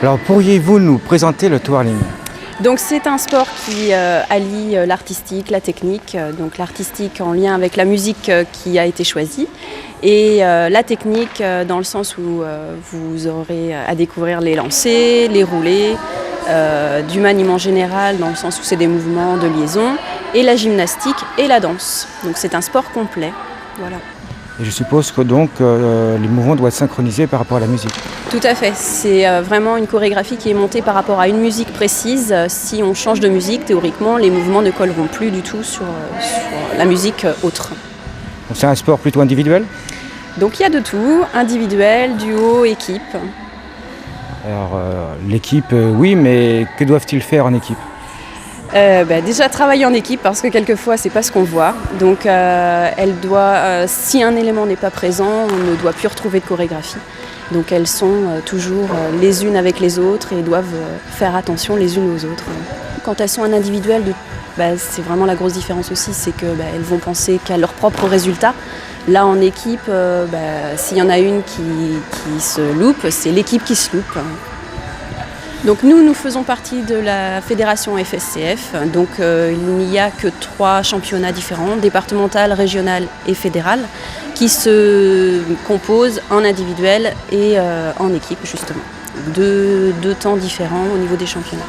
Alors pourriez-vous nous présenter le twirling? Donc c'est un sport qui allie l'artistique, la technique, donc l'artistique en lien avec la musique qui a été choisie et la technique dans le sens où vous aurez à découvrir les lancers, les roulés, du maniement général dans le sens où c'est des mouvements de liaison et la gymnastique et la danse. Donc c'est un sport complet. Voilà. Et je suppose que donc les mouvements doivent être synchronisés par rapport à la musique. Tout à fait, c'est vraiment une chorégraphie qui est montée par rapport à une musique précise. Si on change de musique, théoriquement, les mouvements ne colleront plus du tout sur la musique autre. Donc c'est un sport plutôt individuel? Donc il y a de tout, individuel, duo, équipe. Alors l'équipe, oui, mais que doivent-ils faire en équipe? Déjà travailler en équipe parce que quelquefois c'est pas ce qu'on voit. Donc si un élément n'est pas présent, on ne doit plus retrouver de chorégraphie. Donc elles sont toujours les unes avec les autres et doivent faire attention les unes aux autres. Quand elles sont en individuel, c'est vraiment la grosse différence aussi, c'est qu'elles vont penser qu'à leur propre résultat. Là en équipe, s'il y en a une qui se loupe, c'est l'équipe qui se loupe. Donc nous faisons partie de la fédération FSCF, donc il n'y a que 3 championnats différents, départemental, régional et fédéral, qui se composent en individuel et en équipe justement. Deux temps différents au niveau des championnats.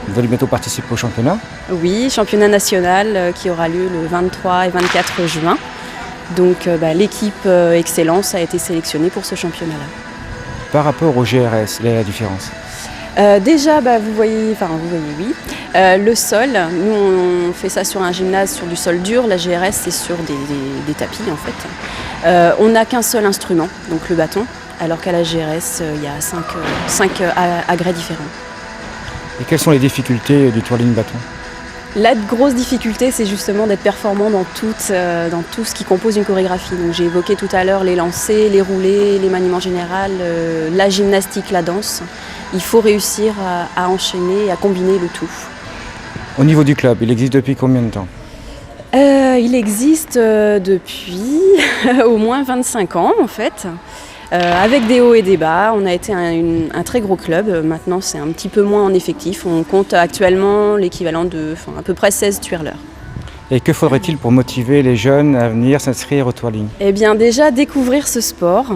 Vous allez bientôt participer au championnat? Oui, championnat national qui aura lieu le 23 et 24 juin. Donc l'équipe Excellence a été sélectionnée pour ce championnat-là. Par rapport au GRS, quelle est la différence? Déjà, vous voyez, oui. Le sol, nous on fait ça sur un gymnase sur du sol dur, la GRS c'est sur des tapis en fait. On n'a qu'un seul instrument, donc le bâton, alors qu'à la GRS il y a 5 agrès différents. Et quelles sont les difficultés du twirling bâton? La grosse difficulté, c'est justement d'être performant dans tout ce qui compose une chorégraphie. Donc, j'ai évoqué tout à l'heure les lancers, les roulés, les maniements généraux, la gymnastique, la danse. Il faut réussir à enchaîner, à combiner le tout. Au niveau du club, il existe depuis combien de temps? Il existe depuis au moins 25 ans en fait. Avec des hauts et des bas, on a été un très gros club. Maintenant, c'est un petit peu moins en effectif. On compte actuellement l'équivalent de à peu près 16 twirlers. Et que faudrait-il pour motiver les jeunes à venir s'inscrire au twirling? Eh bien, déjà découvrir ce sport.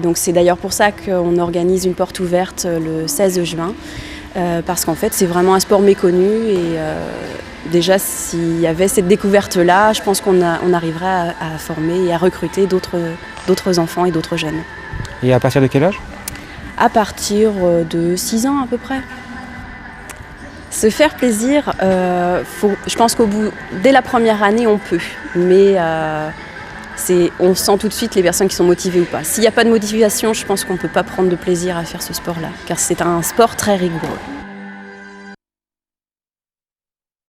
Donc, c'est d'ailleurs pour ça qu'on organise une porte ouverte le 16 juin. Parce qu'en fait, c'est vraiment un sport méconnu. Et déjà, s'il y avait cette découverte-là, je pense qu'on arriverait à former et à recruter d'autres enfants et d'autres jeunes. Et à partir de quel âge? À partir de 6 ans à peu près. Se faire plaisir, je pense dès la première année, on peut. Mais on sent tout de suite les personnes qui sont motivées ou pas. S'il n'y a pas de motivation, je pense qu'on ne peut pas prendre de plaisir à faire ce sport-là, car c'est un sport très rigoureux.